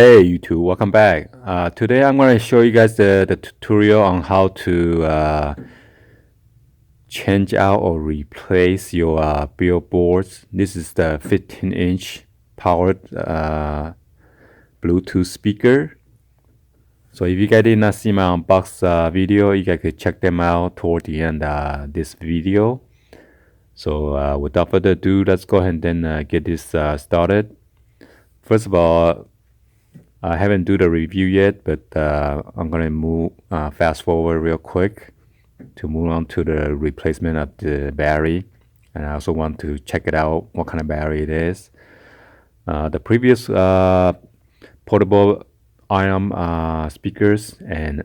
Hey YouTube, welcome back. Today I'm going to show you guys the tutorial on how to change out or replace your billboards. This is the 15-inch powered Bluetooth speaker. So if you guys did not see my unbox video, you guys could check them out toward the end of this video. So without further ado, let's go ahead and then get this started. First of all, I haven't do the review yet, but I'm gonna move fast forward real quick to move on to the replacement of the battery, and I also want to check it out what kind of battery it is. The previous portable ion speakers and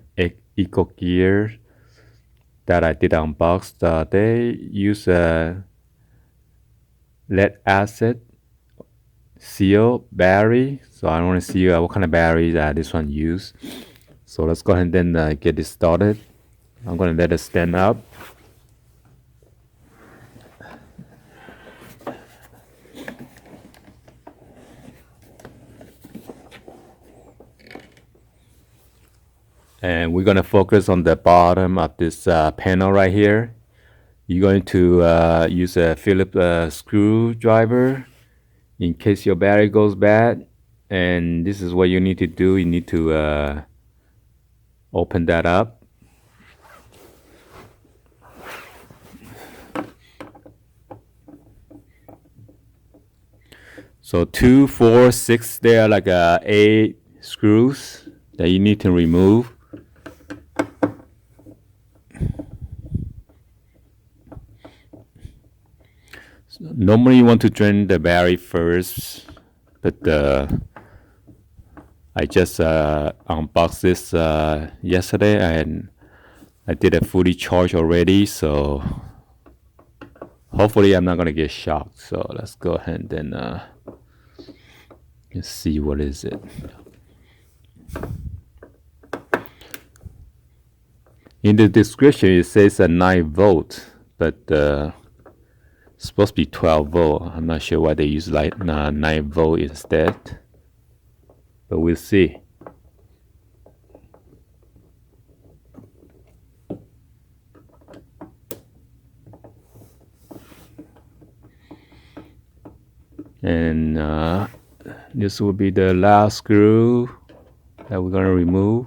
eco gear that I did unbox, they use a lead acid seal battery, so I want to see what kind of battery this one use. So let's go ahead and then get this started. I'm going to let it stand up. And we're going to focus on the bottom of this panel right here. You're going to use a Phillips screwdriver in case your battery goes bad, and this is what you need to do. You need to open that up. So 2, 4, 6, there are like 8 screws that you need to remove. Normally you want to drain the battery first, but I just unboxed this yesterday and I did a fully charge already, so hopefully I'm not gonna get shocked. So let's go ahead and let's see what is it. In the description it says a 9-volt, but it's supposed to be 12-volt. I'm not sure why they use like 9-volt instead, but we'll see. And this will be the last screw that we're gonna remove.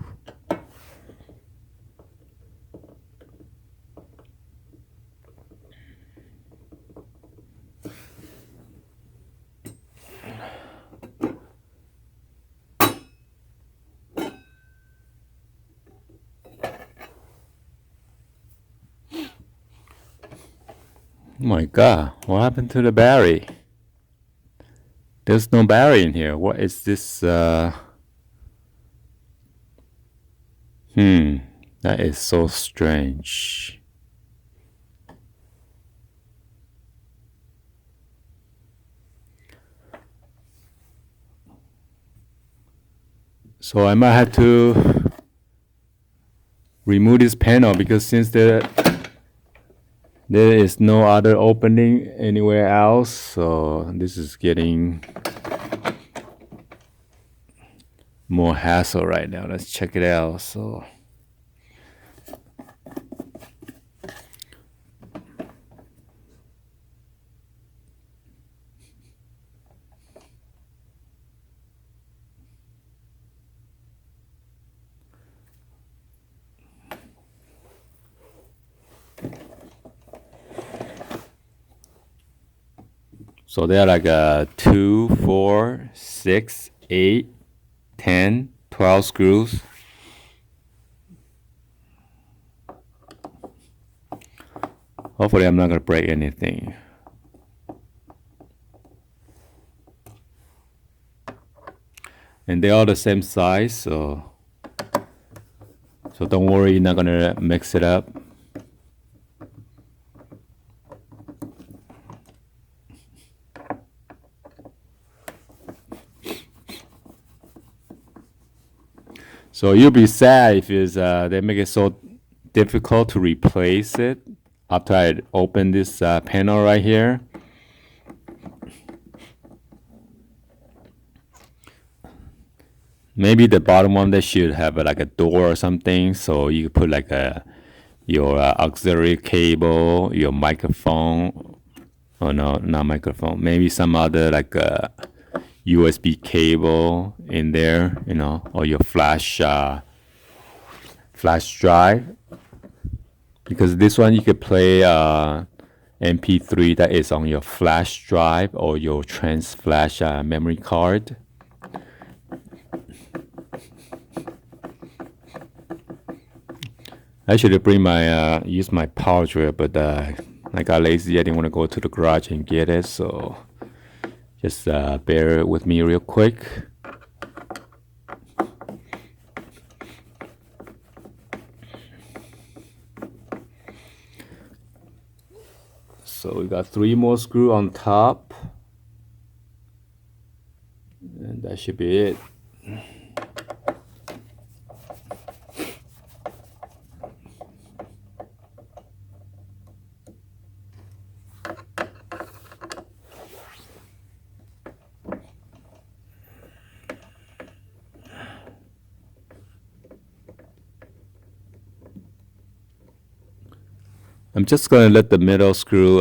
Oh my God, what happened to the battery? There's no battery in here. What is this? That is so strange. So I might have to remove this panel because since there is no other opening anywhere else, so this is getting more hassle right now. Let's check it out. So they're like 2, 4, 6, 8, 10, 12 screws. Hopefully I'm not going to break anything. And they're all the same size, so don't worry, you're not going to mix it up. So you'll be sad if they make it so difficult to replace it after I open this panel right here. Maybe the bottom one that should have like a door or something, so you could put like your auxiliary cable, your microphone. Oh no, not microphone. Maybe some other like USB cable in there, or your flash drive. Because this one you could play MP3 that is on your flash drive or your trans flash memory card. I should use my power drill, but I got lazy. I didn't want to go to the garage and get it, so just bear with me real quick. So we got 3 more screws on top, and that should be it. I'm just gonna let the middle screw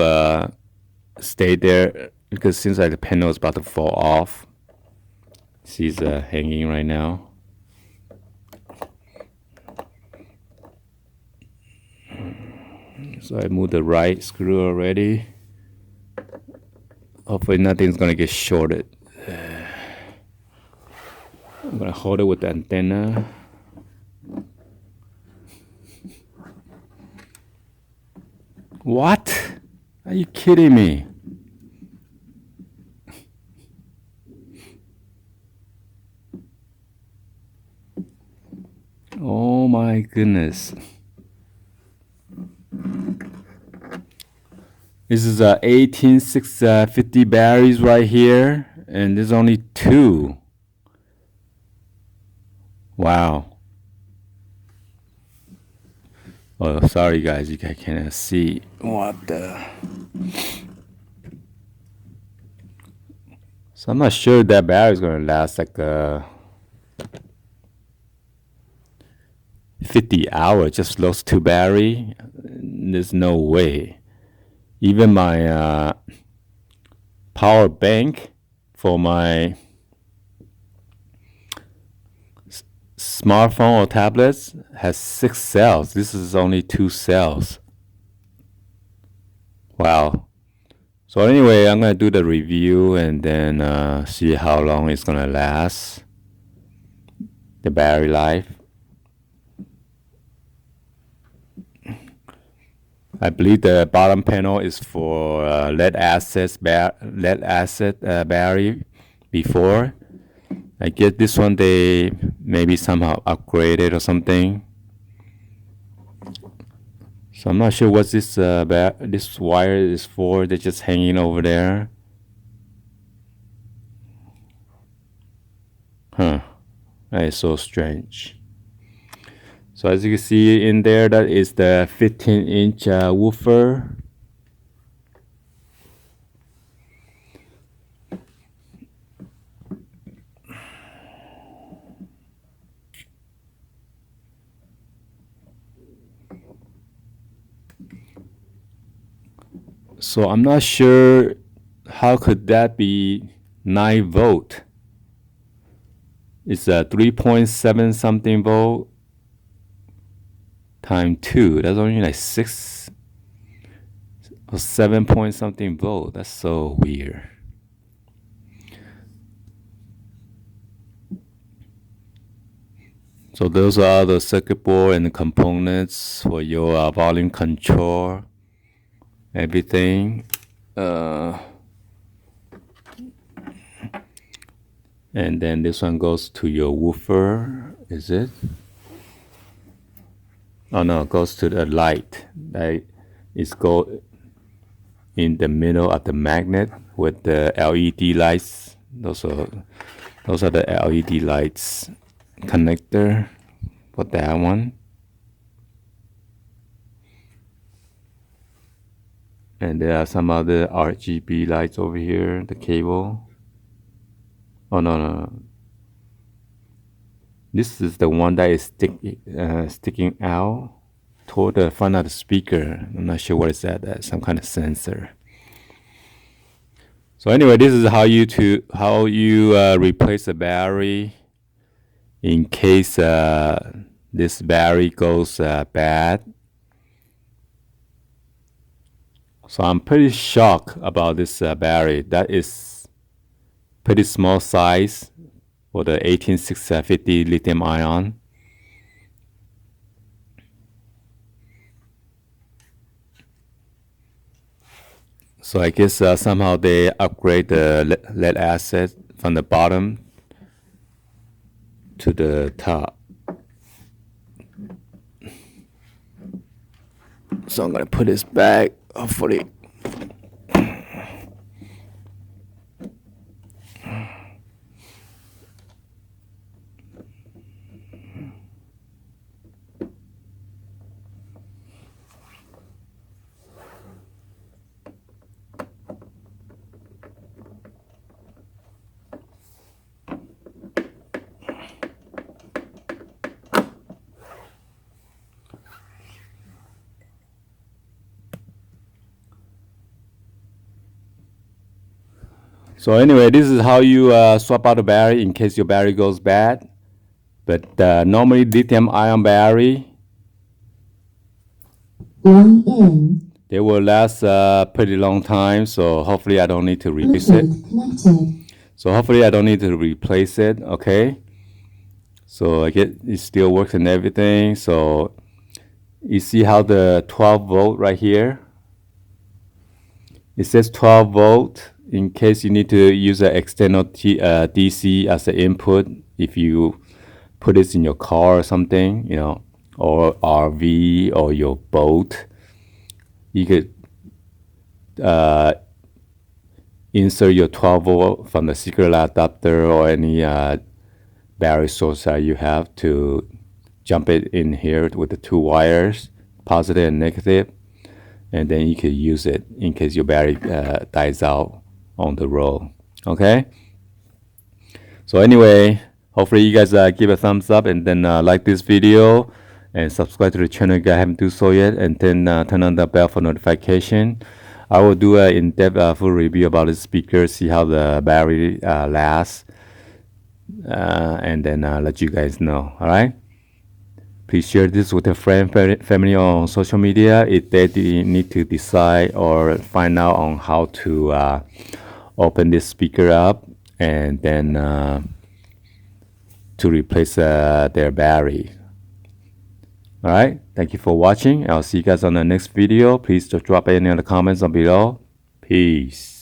stay there because since the panel is about to fall off. She's hanging right now. So I moved the right screw already. Hopefully nothing's gonna get shorted. I'm gonna hold it with the antenna. What? Are you kidding me? Oh my goodness. This is 18650 batteries right here, and there's only 2. Wow. Oh, sorry guys, you guys can't see what the. So I'm not sure that battery is gonna last like 50 hours. Just those 2 battery. There's no way. Even my power bank for my smartphone or tablets has 6 cells. This is only 2 cells. Wow. So anyway, I'm gonna do the review and then see how long it's gonna last. The battery life. I believe the bottom panel is for lead acid battery before. I guess this one they maybe somehow upgraded or something. So I'm not sure what this wire is for. They're just hanging over there. Huh. That is so strange. So as you can see in there, that is the 15-inch woofer. So I'm not sure how could that be 9 volt. It's a 3.7 something volt times 2. That's only like 6 or 7 point something volt. That's so weird. So those are the circuit board and the components for your volume control. Everything. And then this one goes to your woofer. Is it? Oh no, it goes to the light. That is go in the middle of the magnet with the LED lights. Those are the LED lights connector for that one. And there are some other RGB lights over here, the cable. Oh no. This is the one that is sticking out toward the front of the speaker. I'm not sure what is that. Some kind of sensor. So anyway, this is how you replace the battery in case this battery goes bad. So I'm pretty shocked about this battery. That is pretty small size for the 18650 lithium ion. So I guess somehow they upgrade the lead acid from the bottom to the top. So I'm gonna put this back, hopefully. So anyway, this is how you swap out the battery in case your battery goes bad. But normally lithium-ion battery, they will last pretty long time. So hopefully I don't need to replace it. So hopefully I don't need to replace it. Okay. So I get it still works and everything. So you see how the 12 volt right here. It says 12 volt. In case you need to use an external DC as an input, if you put this in your car or something, you know, or RV or your boat, you could insert your 12 volt from the secret adapter or any battery source that you have to jump it in here with the two wires, positive and negative, and then you could use it in case your battery dies out on the road. Okay, so anyway, hopefully you guys give a thumbs up and then like this video and subscribe to the channel if you haven't do so yet, and then turn on the bell for notification. I will do an in-depth full review about the speaker, see how the battery lasts, and then let you guys know. All right, please share this with a friend, family on social media if they need to decide or find out on how to open this speaker up and then to replace their battery. All right, thank you for watching. I'll see you guys on the next video. Please just drop any other comments down below. Peace.